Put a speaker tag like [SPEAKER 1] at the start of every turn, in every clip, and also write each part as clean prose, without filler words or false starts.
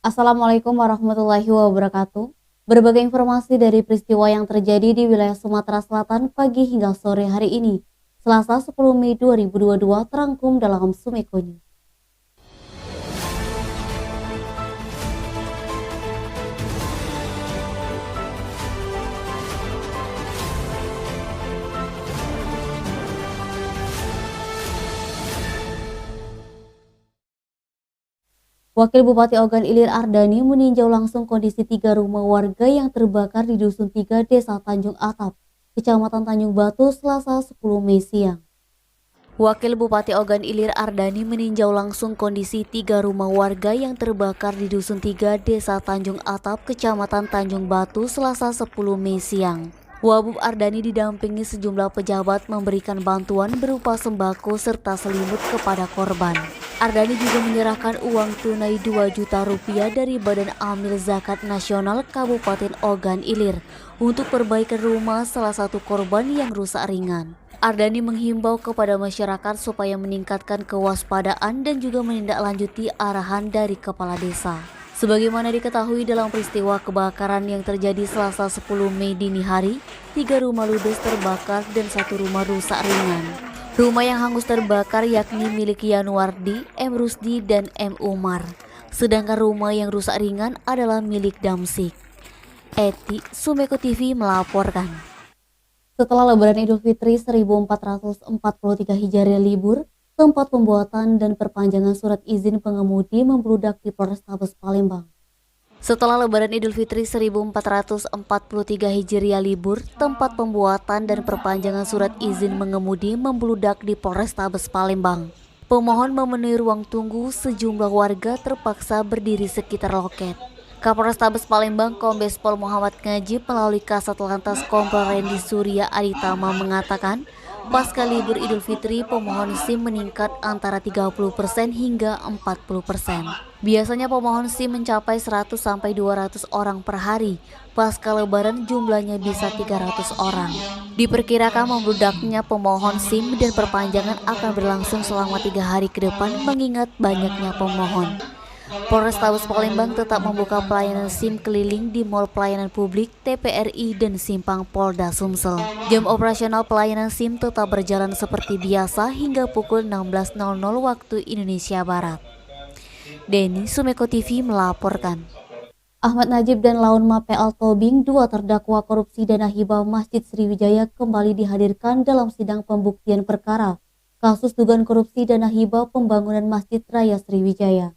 [SPEAKER 1] Assalamualaikum warahmatullahi wabarakatuh. Berbagai informasi dari peristiwa yang terjadi di wilayah Sumatera Selatan pagi hingga sore hari ini, Selasa 10 Mei 2022 terangkum dalam Sumeko News. Wakil Bupati Ogan Ilir Ardani meninjau langsung kondisi 3 rumah warga yang terbakar di Dusun 3 Desa Tanjung Atap, Kecamatan Tanjung Batu, Selasa 10 Mei siang. Wakil Bupati Ogan Ilir Ardani meninjau langsung kondisi 3 rumah warga yang terbakar di Dusun 3 Desa Tanjung Atap, Kecamatan Tanjung Batu, Selasa 10 Mei siang. Wabub Ardani didampingi sejumlah pejabat memberikan bantuan berupa sembako serta selimut kepada korban. Ardani juga menyerahkan uang tunai 2 juta rupiah dari Badan Amil Zakat Nasional Kabupaten Ogan Ilir untuk perbaikan rumah salah satu korban yang rusak ringan. Ardani menghimbau kepada masyarakat supaya meningkatkan kewaspadaan dan juga menindaklanjuti arahan dari Kepala Desa. Sebagaimana diketahui dalam peristiwa kebakaran yang terjadi Selasa 10 Mei dini hari, 3 rumah ludes terbakar dan 1 rumah rusak ringan. Rumah yang hangus terbakar yakni milik Yanuardi, M. Rusdi, dan M. Umar. Sedangkan rumah yang rusak ringan adalah milik Damsik. Eti, Sumeko TV melaporkan. Setelah Lebaran Idul Fitri 1443 Hijriah libur, tempat pembuatan dan perpanjangan surat izin pengemudi membludak di Polrestabes Palembang. Setelah Lebaran Idul Fitri 1443 Hijriah libur, tempat pembuatan dan perpanjangan surat izin mengemudi membludak di Polrestabes Palembang. Pemohon memenuhi ruang tunggu, sejumlah warga terpaksa berdiri sekitar loket. Kapolrestabes Palembang Kombes Pol Muhammad Ngajib melalui Kasat Lantas Kompol Rendi Surya Aditama mengatakan, pasca libur Idul Fitri, pemohon SIM meningkat antara 30% hingga 40%. Biasanya pemohon SIM mencapai 100-200 orang per hari. Pasca Lebaran jumlahnya bisa 300 orang. Diperkirakan membludaknya pemohon SIM dan perpanjangan akan berlangsung selama 3 hari ke depan mengingat banyaknya pemohon. Polrestabes Palembang tetap membuka pelayanan SIM keliling di Mall Pelayanan Publik, TPRI, dan Simpang Polda Sumsel. Jam operasional pelayanan SIM tetap berjalan seperti biasa hingga pukul 16.00 waktu Indonesia Barat. Denny, Sumeko TV melaporkan. Ahmad Najib dan Laun Mape Altobing, 2 terdakwa korupsi dana hibah Masjid Sriwijaya kembali dihadirkan dalam sidang pembuktian perkara kasus dugaan korupsi dana hibah pembangunan Masjid Raya Sriwijaya.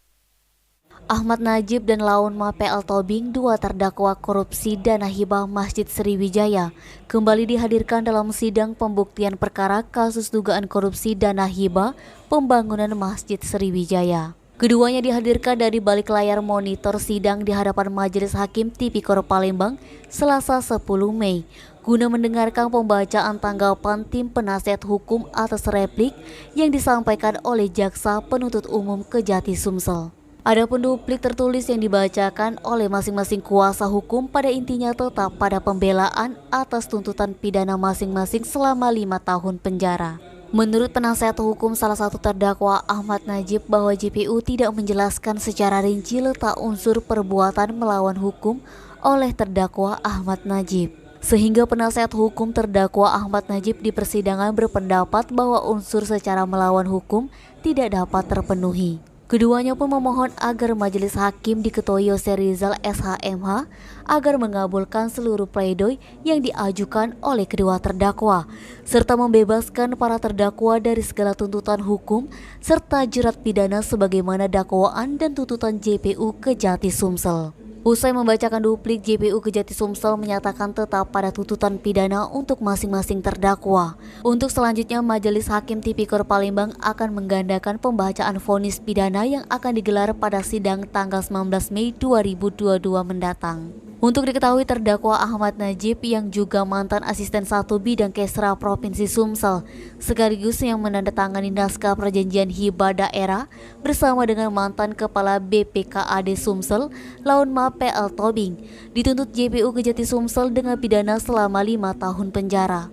[SPEAKER 1] Ahmad Najib dan Laun Mape Altobing, 2 terdakwa korupsi dana hibah Masjid Sriwijaya, kembali dihadirkan dalam sidang pembuktian perkara kasus dugaan korupsi dana hibah pembangunan Masjid Sriwijaya. Keduanya dihadirkan dari balik layar monitor sidang di hadapan Majelis Hakim Tipikor Palembang Selasa 10 Mei guna mendengarkan pembacaan tanggapan tim penasihat hukum atas replik yang disampaikan oleh Jaksa Penuntut Umum Kejati Sumsel. Adapun duplik tertulis yang dibacakan oleh masing-masing kuasa hukum pada intinya tetap pada pembelaan atas tuntutan pidana masing-masing selama 5 tahun penjara. Menurut penasihat hukum salah satu terdakwa Ahmad Najib bahwa JPU tidak menjelaskan secara rinci letak unsur perbuatan melawan hukum oleh terdakwa Ahmad Najib. Sehingga penasihat hukum terdakwa Ahmad Najib di persidangan berpendapat bahwa unsur secara melawan hukum tidak dapat terpenuhi. Keduanya pun memohon agar Majelis Hakim diketuai Yose Rizal SHMH agar mengabulkan seluruh pledoi yang diajukan oleh kedua terdakwa, serta membebaskan para terdakwa dari segala tuntutan hukum serta jerat pidana sebagaimana dakwaan dan tuntutan JPU Kejati Sumsel. Usai membacakan duplik, JPU Kejati Sumsel menyatakan tetap pada tuntutan pidana untuk masing-masing terdakwa. Untuk selanjutnya, Majelis Hakim Tipikor Palembang akan menggandakan pembacaan vonis pidana yang akan digelar pada sidang tanggal 19 Mei 2022 mendatang. Untuk diketahui, terdakwa Ahmad Najib yang juga mantan asisten 1 bidang Kesra Provinsi Sumsel sekaligus yang menandatangani naskah perjanjian hibah daerah bersama dengan mantan kepala BPKAD Sumsel Laun Mape Altobing dituntut JPU Kejati Sumsel dengan pidana selama 5 tahun penjara.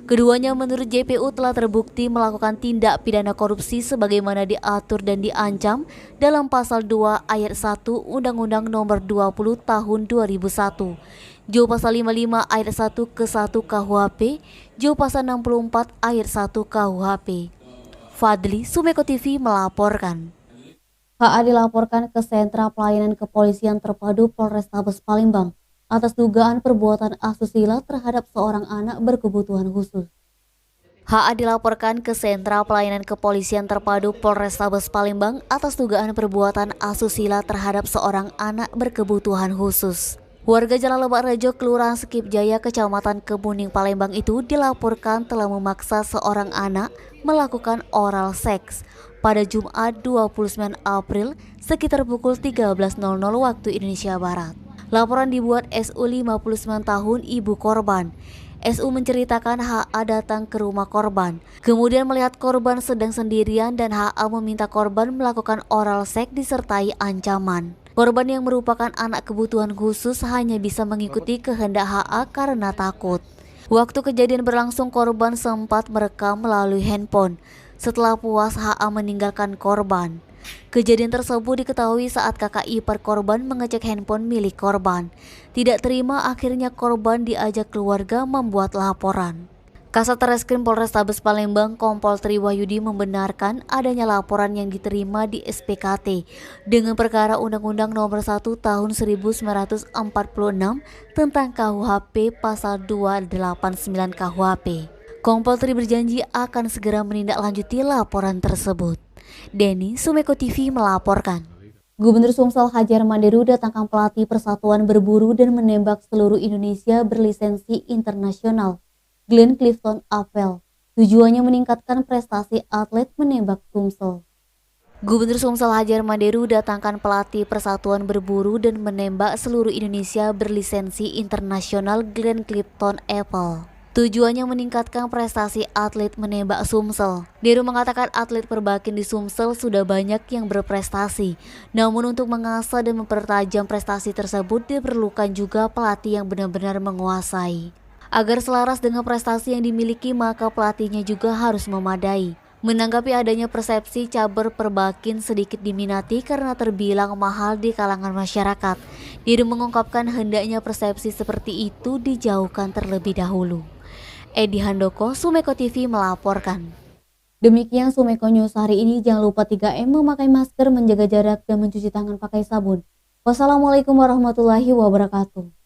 [SPEAKER 1] Keduanya menurut JPU telah terbukti melakukan tindak pidana korupsi sebagaimana diatur dan diancam dalam pasal 2 ayat 1 Undang-Undang Nomor 20 Tahun 2001, Jo pasal 55 ayat 1 ke 1 KUHP, Jo pasal 64 ayat 1 KUHP. Fadli, Sumeko TV melaporkan. HA dilaporkan ke Sentra Pelayanan Kepolisian Terpadu Polrestabes Palembang atas dugaan perbuatan asusila terhadap seorang anak berkebutuhan khusus. HA dilaporkan ke Sentra Pelayanan Kepolisian Terpadu Polrestabes Palembang atas dugaan perbuatan asusila terhadap seorang anak berkebutuhan khusus. Warga Jalan Lebak Rejo, Kelurahan Sekip Jaya, Kecamatan Kemuning, Palembang itu dilaporkan telah memaksa seorang anak melakukan oral seks pada Jumat 29 April sekitar pukul 13.00 waktu Indonesia Barat. Laporan dibuat SU 59 tahun ibu korban. SU menceritakan HA datang ke rumah korban, kemudian melihat korban sedang sendirian dan HA meminta korban melakukan oral seks disertai ancaman. Korban yang merupakan anak kebutuhan khusus hanya bisa mengikuti kehendak HA karena takut. Waktu kejadian berlangsung, korban sempat merekam melalui handphone. Setelah puas, HA meninggalkan korban. Kejadian tersebut diketahui saat kakak ipar korban mengecek handphone milik korban. Tidak terima, akhirnya korban diajak keluarga membuat laporan. Kasat Reskrim Polrestabes Palembang Kompol Tri Wahyudi membenarkan adanya laporan yang diterima di SPKT dengan perkara Undang-Undang Nomor 1 Tahun 1946 tentang KUHP pasal 289 KUHP. Kompol Tri berjanji akan segera menindaklanjuti laporan tersebut. Denny, Sumeko TV melaporkan. Gubernur Sumsel Hadjar Manderu datangkan pelatih Persatuan Berburu dan Menembak seluruh Indonesia berlisensi internasional, Glenn Clifton Apel. Tujuannya meningkatkan prestasi atlet menembak Sumsel. Gubernur Sumsel Hadjar Manderu datangkan pelatih Persatuan Berburu dan Menembak seluruh Indonesia berlisensi internasional, Glenn Clifton Apel. Tujuannya meningkatkan prestasi atlet menembak Sumsel. Deru mengatakan atlet perbakin di Sumsel sudah banyak yang berprestasi. Namun untuk mengasah dan mempertajam prestasi tersebut diperlukan juga pelatih yang benar-benar menguasai. Agar selaras dengan prestasi yang dimiliki, maka pelatihnya juga harus memadai. Menanggapi adanya persepsi cabar perbakin sedikit diminati karena terbilang mahal di kalangan masyarakat, Deru mengungkapkan hendaknya persepsi seperti itu dijauhkan terlebih dahulu. Edi Handoko, Sumeko TV melaporkan. Demikian Sumeko News hari ini. Jangan lupa 3M, memakai masker, menjaga jarak, dan mencuci tangan pakai sabun. Wassalamualaikum warahmatullahi wabarakatuh.